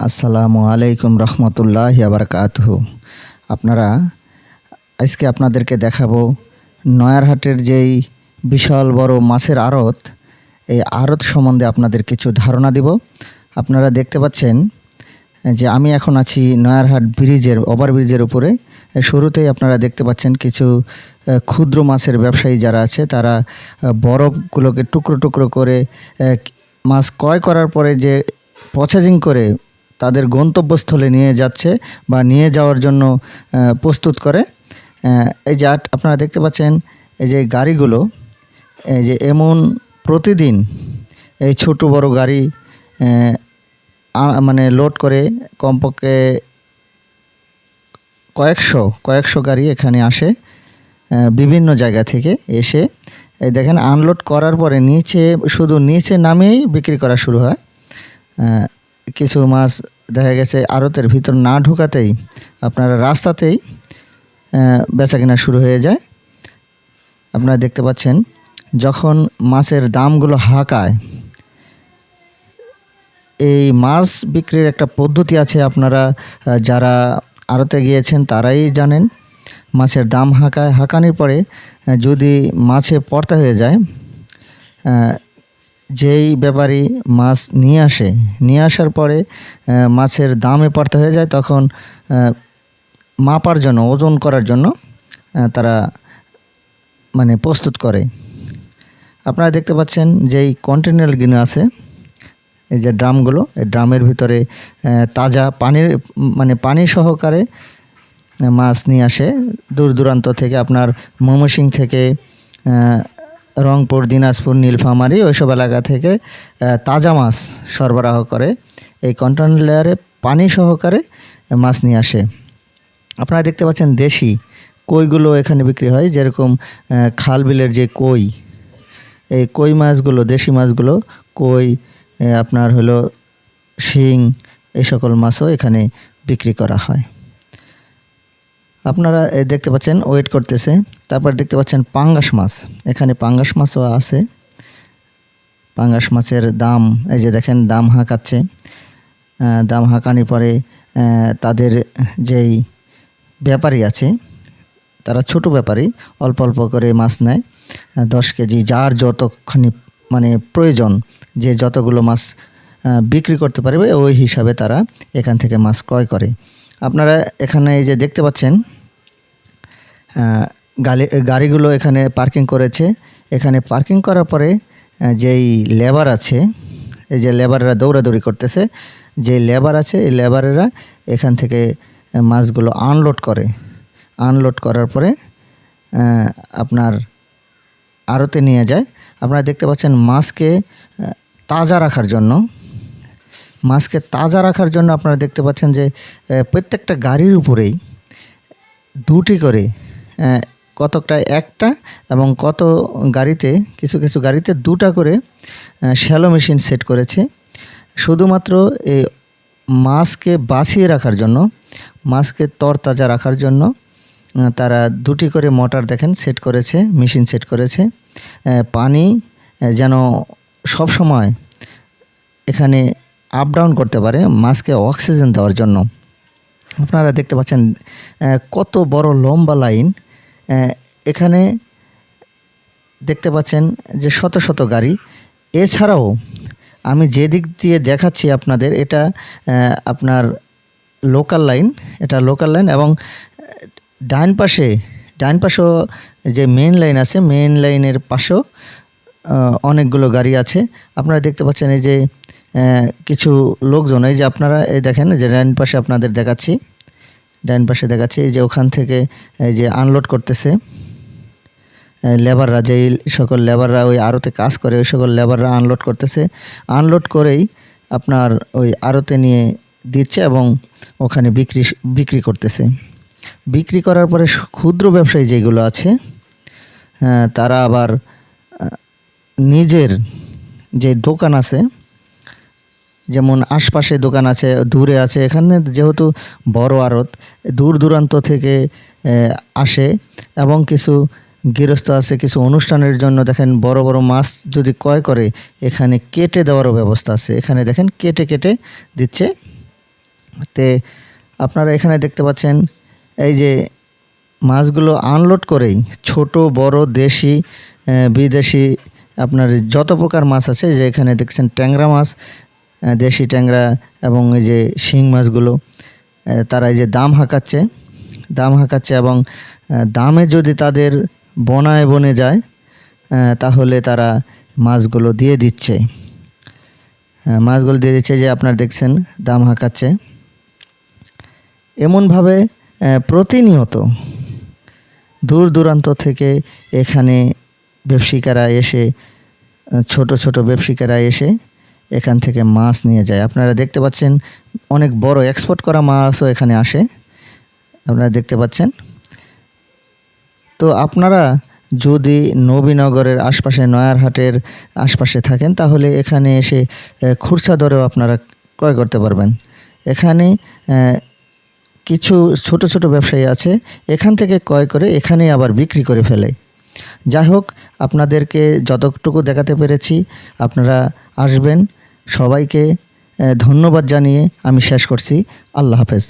আসসালামু আলাইকুম রহমতুল্লাহি বারাকাতুহু। আপনারা আজকে আপনাদেরকে দেখাবো নয়ারহাটের যেই বিশাল বড় মাছের আড়ত, এই আড়ত সম্বন্ধে আপনাদের কিছু ধারণা দিব। আপনারা দেখতে পাচ্ছেন যে আমি এখন আছি নয়ারহাট ব্রিজের ওভারব্রিজের উপরে। শুরুতেই আপনারা দেখতে পাচ্ছেন কিছু ক্ষুদ্র মাছের ব্যবসায়ী যারা আছে তারা বরফগুলোকে টুকরো টুকরো করে মাছ ক্রয় করার পরে যে প্রসেসিং করে তাদের গন্তব্যস্থলে নিয়ে যাচ্ছে বা নিয়ে যাওয়ার জন্য প্রস্তুত করে। এই যে আপনারা দেখতে পাচ্ছেন এই যে গাড়িগুলো, এই যে এমন প্রতিদিন এই ছোট বড় গাড়ি মানে লোড করে কমপক্ষে কয়েকশো গাড়ি এখানে আসে বিভিন্ন জায়গা থেকে এসে। এই দেখেন আনলোড করার পরে শুধু নিচে নামেই বিক্রি করা শুরু হয়। কিছু মাছ দেখা গেছে আড়তের ভিতর না ঢোকাতেই আপনারা রাস্তাতেই বেচাকেনা শুরু হয়ে যায়। আপনারা দেখতে পাচ্ছেন যখন মাছের দামগুলো হাঁকায়, এই মাছ বিক্রির একটা পদ্ধতি আছে, আপনারা যারা আড়তে গিয়েছেন তারাই জানেন। মাছের দাম হাঁকানোর পরে যদি মাছে পড়তা হয়ে যায়, যেই ব্যাপারী মাছ নিয়ে আসার পরে মাছের দামে পড়তে হয়ে যায়, তখন মাপার জন্য, ওজন করার জন্য তারা মানে প্রস্তুত করে। আপনারা দেখতে পাচ্ছেন যেই কন্টেনারগুলো আছে, এই যে ড্রামগুলো, এই ড্রামের ভিতরে তাজা পানি সহকারে মাছ নিয়ে আসে দূর দূরান্ত থেকে। আপনার ময়মনসিংহ থেকে, রংপুর, দিনাজপুর, নীলফামারী ওইসব এলাকা থেকে তাজা মাছ সরবরাহ করে এই কন্টেনারে পানি সহকারে মাছ নিয়ে আসে। আপনারা দেখতে পাচ্ছেন দেশি কইগুলো এখানে বিক্রি হয়, যেরকম খাল বিলের যে কই, এই কই মাছগুলো, দেশি মাছগুলো, কই, আপনার হলো শিং, এই সকল মাছও এখানে বিক্রি করা হয়। আপনারা দেখতে পাচ্ছেন ওয়েট করতেছে। তারপর দেখতে পাচ্ছেন পাঙ্গাস মাছ, এখানে পাঙ্গাস মাছও আছে। পাঙ্গাস মাছের দাম, এই যে দেখেন দাম হাঁকাচ্ছে। দাম হাঁকানোর পরে তাদের যেই ব্যাপারী আছে, তারা ছোট ব্যাপারী, অল্প অল্প করে মাছ নেয়, 10 কেজি, যার যতখানি মানে প্রয়োজন, যে যতগুলো মাছ বিক্রি করতে পারবে ওই হিসাবে তারা এখান থেকে মাছ ক্রয় করে। আপনারা এখানে এই যে দেখতে পাচ্ছেন গাড়িগুলো এখানে পার্কিং করেছে। এখানে পার্কিং করার পরে যেই লেবার আছে, এই যে লেবাররা দৌড়াদৌড়ি করতেছে, যে লেবার আছে এই লেবারেরা এখান থেকে মাছগুলো আনলোড করার পরে আপনার আড়তে নিয়ে যায়। আপনারা দেখতে পাচ্ছেন মাছকে তাজা রাখার জন্য আপনারা দেখতে পাচ্ছেন যে প্রত্যেকটা গাড়ির উপরেই দুটি করে, কতকটা একটা এবং কত গাড়িতে, কিছু কিছু গাড়িতে দুটা করে শ্যালো মেশিন সেট করেছে, শুধুমাত্র এই মাছকে বাঁচিয়ে রাখার জন্য, মাছকে তরতাজা রাখার জন্য তারা দুটি করে মোটর দেখেন সেট করেছে, মেশিন সেট করেছে। পানি যেন সব সময় এখানে আপ ডাউন করতে পারে, মাছকে অক্সিজেন দেওয়ার জন্য। আপনারা দেখতে পাচ্ছেন কত বড় লম্বা লাইন। এখানে দেখতে পাচ্ছেন যে শত শত গাড়ি। এছাড়াও আমি যে দিক দিয়ে দেখাচ্ছি আপনাদের, এটা আপনার লোকাল লাইন, এবং ডান পাশেও যে মেন লাইন আছে, মেন লাইনের পাশেও অনেকগুলো গাড়ি আছে। আপনারা দেখতে পাচ্ছেন এই যে কিছু লোকজন, এই যে আপনারা এই দেখেন যে ডান পাশে আপনাদের দেখাচ্ছি, এই যে ওখান থেকে এই যে আনলোড করতেছে লেবাররা, যেই সকল লেবাররা ওই আড়তে কাজ করে, ওই সকল লেবাররা আনলোড করতেছে। আনলোড করেই আপনার ওই আড়তে নিয়ে দিচ্ছে এবং ওখানে বিক্রি করতেছে। বিক্রি করার পরে ক্ষুদ্র ব্যবসায়ী যেগুলো আছে, তারা আবার নিজের যে দোকান আছে, যেমন আশপাশে দোকান আছে, দূরে আছে, এখানে যেহেতু বড় আড়ত, দূর দূরান্ত থেকে আসে। এবং কিছু গৃহস্থ আছে, কিছু অনুষ্ঠানের জন্য দেখেন বড় বড় মাছ যদি ক্রয় করে, এখানে কেটে দেওয়ারও ব্যবস্থা আছে। এখানে দেখেন কেটে দিচ্ছে। তে আপনারা এখানে দেখতে পাচ্ছেন এই যে মাছগুলো আনলোড করেই ছোট বড় দেশি বিদেশি আপনার যত প্রকার মাছ আছে, যে এখানে দেখছেন ট্যাংরা মাছ, দেশি ট্যাংরা এবং এই যে শিং মাছগুলো তারা এই যে দাম হাঁকাচ্ছে এবং দামে যদি তাদের বনায় বনে যায় তাহলে তারা মাছগুলো দিয়ে দিচ্ছে। যে আপনারা দেখছেন দাম হাঁকাচ্ছে। এমনভাবে প্রতিনিয়ত দূর দূরান্ত থেকে এখানে ব্যবসায়ীরা এসে ছোট ছোট ব্যবসায়ীরা এসে এখান থেকে মাছ নিয়ে যায়। আপনারা দেখতে পাচ্ছেন অনেক বড় এক্সপোর্ট করা মাছও এখানে আসে, আপনারা দেখতে পাচ্ছেন। তো আপনারা যদি নবীনগরের আশপাশে, নয়ারহাটের আশপাশে থাকেন তাহলে এখানে এসে খুচরা দরেও আপনারা ক্রয় করতে পারবেন। এখানে কিছু ছোট ছোট ব্যবসায়ী আছে, এখান থেকে ক্রয় করে এখানেই আবার বিক্রি করে ফেলে। যাই হোক, আপনাদেরকে যতটুকু দেখাতে পেরেছি আপনারা আসবেন। সবাইকে ধন্যবাদ জানিয়ে আমি শেষ করছি। আল্লাহ হাফেজ।